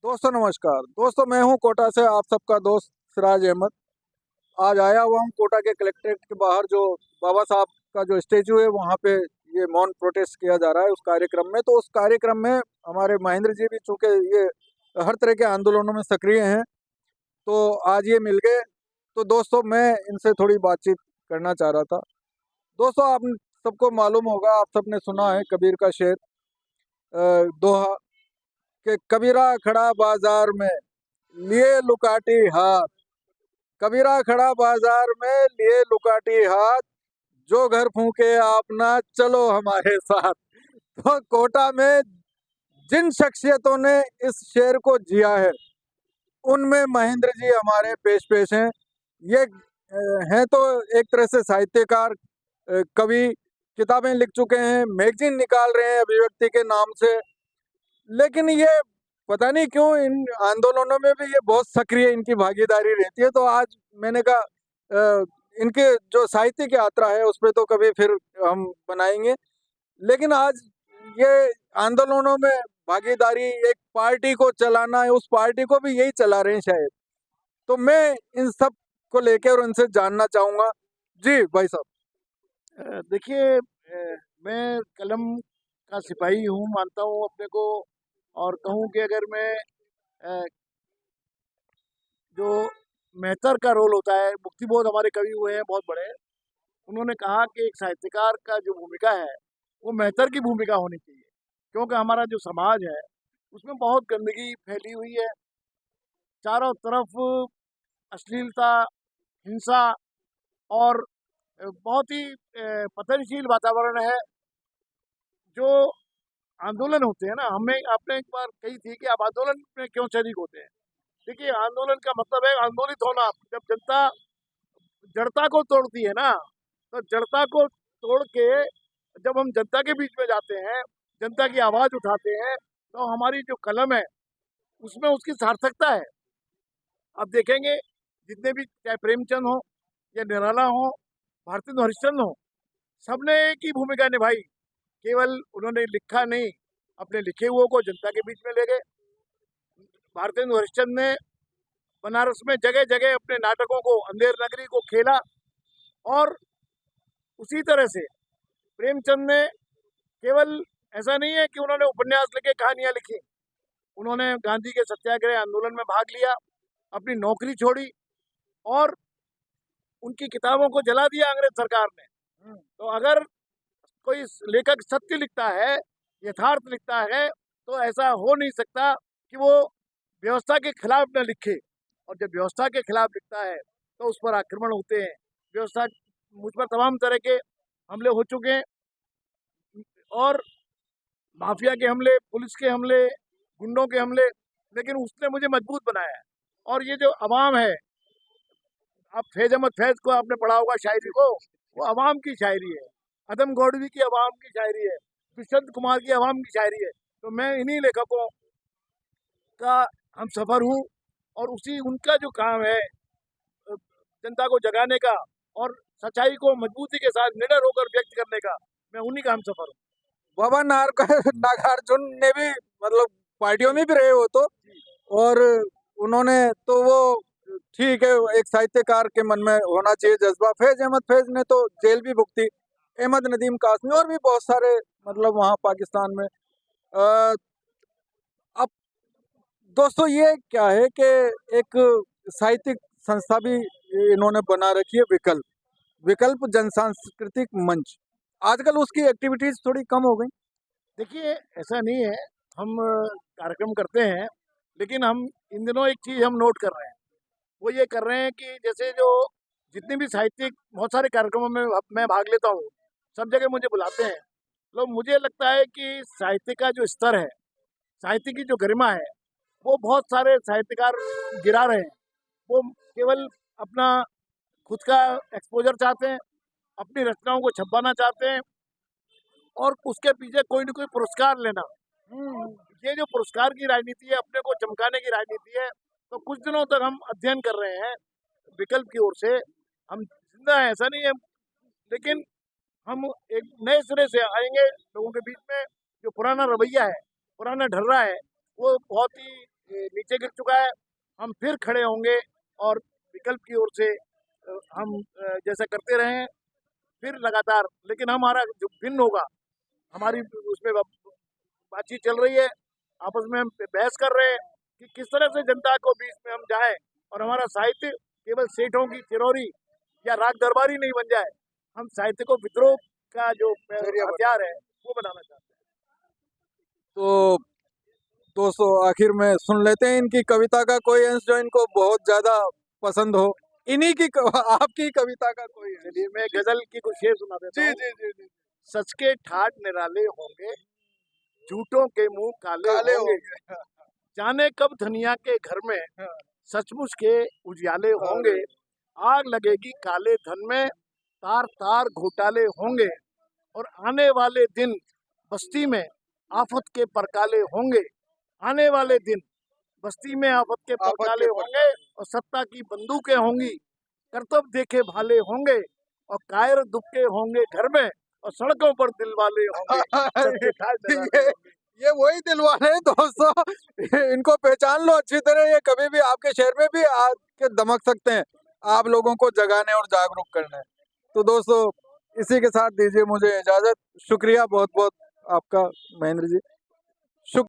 दोस्तों नमस्कार। दोस्तों मैं हूं कोटा से आप सबका दोस्त सिराज अहमद। आज आया हुआ हूं कोटा के कलेक्ट्रेट के बाहर जो बाबा साहब का जो स्टेचू है वहां पे ये मौन प्रोटेस्ट किया जा रहा है उस कार्यक्रम में। तो उस कार्यक्रम में हमारे महेंद्र जी भी चूंकि ये हर तरह के आंदोलनों में सक्रिय हैं तो आज ये मिल गए। तो दोस्तों मैं इनसे थोड़ी बातचीत करना चाह रहा था। दोस्तों आप सबको मालूम होगा, आप सबने सुना है कबीर का शेर, दोहा कि कबीरा खड़ा बाजार में लिए लुकाटी हाथ। कबीरा खड़ा बाजार में लिए लुकाटी हाथ, जो घर फूके आपना चलो हमारे साथ। तो कोटा में जिन शख्सियतों ने इस शेर को जिया है उनमें महेंद्र जी हमारे पेश पेश हैं। ये हैं तो एक तरह से साहित्यकार, कवि, किताबें लिख चुके हैं, मैगजीन निकाल रहे हैं अभिव्यक्ति के नाम से। लेकिन ये पता नहीं क्यों इन आंदोलनों में भी ये बहुत सक्रिय इनकी भागीदारी रहती है। तो आज मैंने कहा इनके जो साहित्यिक यात्रा है उस पर तो कभी फिर हम बनाएंगे। लेकिन आज ये आंदोलनों में भागीदारी, एक पार्टी को चलाना है, उस पार्टी को भी यही चला रहे हैं शायद। तो मैं इन सब को लेकर और उनसे जानना चाहूंगा। जी भाई साहब। देखिए, मैं कलम का सिपाही हूँ, मानता हूँ अपने को। और कहूँ कि अगर मैं अ, जो मेहतर का रोल होता है, मुक्तिबोध हमारे कवि हुए हैं बहुत बड़े। उन्होंने कहा कि एक साहित्यकार का जो भूमिका है वो मेहतर की भूमिका होनी चाहिए, क्योंकि हमारा जो समाज है उसमें बहुत गंदगी फैली हुई है। चारों तरफ अश्लीलता, हिंसा और बहुत ही पतनशील वातावरण है। जो आंदोलन होते हैं ना, हमें आपने एक बार कही थी कि आप आंदोलन में क्यों शरीक होते हैं। देखिए, आंदोलन का मतलब है आंदोलित होना। जब जनता जड़ता को तोड़ती है ना, तो जड़ता को तोड़ के जब हम जनता के बीच में जाते हैं, जनता की आवाज उठाते हैं, तो हमारी जो कलम है उसमें उसकी सार्थकता है। आप देखेंगे, जितने भी, चाहे प्रेमचंद हो या निराला हो, भारतेंदु हरिश्चंद्र हो, सबने एक ही भूमिका निभाई। केवल उन्होंने लिखा नहीं, अपने लिखे हुए को जनता के बीच में ले गए। भारतेंदु हरिश्चंद्र ने बनारस में जगह जगह अपने नाटकों को, अंधेर नगरी को खेला। और उसी तरह से प्रेमचंद ने केवल, ऐसा नहीं है कि उन्होंने उपन्यास लिखे, कहानियां लिखी, उन्होंने गांधी के सत्याग्रह आंदोलन में भाग लिया, अपनी नौकरी छोड़ी और उनकी किताबों को जला दिया अंग्रेज सरकार ने। तो अगर कोई लेखक सत्य लिखता है, यथार्थ लिखता है, तो ऐसा हो नहीं सकता कि वो व्यवस्था के खिलाफ न लिखे। और जब व्यवस्था के खिलाफ लिखता है तो उस पर आक्रमण होते हैं। व्यवस्था, मुझ पर तमाम तरह के हमले हो चुके हैं, और माफिया के हमले, पुलिस के हमले, गुंडों के हमले, लेकिन उसने मुझे मजबूत बनाया है। और ये जो अवाम है, आप फैज अहमद फैज को आपने पढ़ा होगा शायरी को, वो अवाम की शायरी है। अदम गौडवी की अवाम की शायरी है। दुष्यंत कुमार की अवाम की शायरी है। तो मैं इन्हीं लेखकों का हम सफर हूँ, और उसी उनका जो काम है जनता को जगाने का और सच्चाई को मजबूती के साथ निडर होकर व्यक्त करने का, मैं उन्हीं का हम सफर हूँ। बाबा नागार्जुन ने भी मतलब पार्टियों में भी रहे हो तो, और उन्होंने तो वो ठीक है, एक साहित्यकार के मन में होना चाहिए जज्बा। फैज अहमद फैज ने तो जेल भी भुगती, अहमद नदीम कासमी और भी बहुत सारे, मतलब वहाँ पाकिस्तान में। अब दोस्तों ये क्या है कि एक साहित्यिक संस्था भी इन्होंने बना रखी है, विकल्प विकल्प जन सांस्कृतिक मंच। आजकल उसकी एक्टिविटीज थोड़ी कम हो गई। देखिए, ऐसा नहीं है, हम कार्यक्रम करते हैं, लेकिन हम इन दिनों एक चीज हम नोट कर रहे हैं। वो ये कर रहे हैं कि जैसे जो जितने भी साहित्यिक, बहुत सारे कार्यक्रमों में मैं भाग लेता हूँ, सब जगह मुझे बुलाते हैं। तो मुझे लगता है कि साहित्य का जो स्तर है, साहित्य की जो गरिमा है, वो बहुत सारे साहित्यकार गिरा रहे हैं। वो केवल अपना खुद का एक्सपोजर चाहते हैं, अपनी रचनाओं को छपवाना चाहते हैं, और उसके पीछे कोई न कोई पुरस्कार लेना। ये जो पुरस्कार की राजनीति है, अपने को चमकाने की राजनीति है। तो कुछ दिनों तक हम अध्ययन कर रहे हैं विकल्प की ओर से। हम जिंदा हैं, ऐसा नहीं है, लेकिन हम एक नए सिरे से आएंगे लोगों के बीच में। जो पुराना रवैया है, पुराना ढर्रा है, वो बहुत ही नीचे गिर चुका है। हम फिर खड़े होंगे और विकल्प की ओर से हम जैसा करते रहे फिर लगातार, लेकिन हमारा जो भिन्न होगा, हमारी उसमें बातचीत चल रही है, आपस में हम बहस कर रहे हैं कि किस तरह से जनता को बीच में हम जाएं और हमारा साहित्य केवल सेठों की चिरौरी या राग दरबारी नहीं बन जाए। हम साहित्य को विद्रोह का जो हथियार है वो बनाना चाहते हैं। तो दोस्तों आखिर में सुन लेते हैं इनकी कविता का कोई अंश जो इनको बहुत ज्यादा पसंद हो। इन्हीं की आपकी कविता का कोई अंश। चलिए मैं गजल की कुछ शेर सुना देता हूँ। जी जी जी। सच के ठाठ निराले होंगे, झूठों के मुंह काले होंगे। जाने कब धनिया के घर में सचमुच के उजियाले होंगे। आग लगेगी काले धन में, तार तार घोटाले होंगे। और आने वाले दिन बस्ती में आफत के परकाले होंगे। आने वाले दिन बस्ती में आफत के परकाले होंगे और सत्ता की बंदूकें होंगी। कर्तव्य देखे भाले होंगे और कायर दुबके होंगे घर में और सड़कों पर दिल वाले होंगे। ये वही दिलवाले हैं दोस्तों। इनको पहचान लो अच्छी तरह, ये कभी भी आपके शहर में भी आके दमक सकते हैं, आप लोगों को जगाने और जागरूक करने। तो दोस्तों इसी के साथ दीजिए मुझे इजाजत। शुक्रिया बहुत बहुत आपका महेंद्र जी।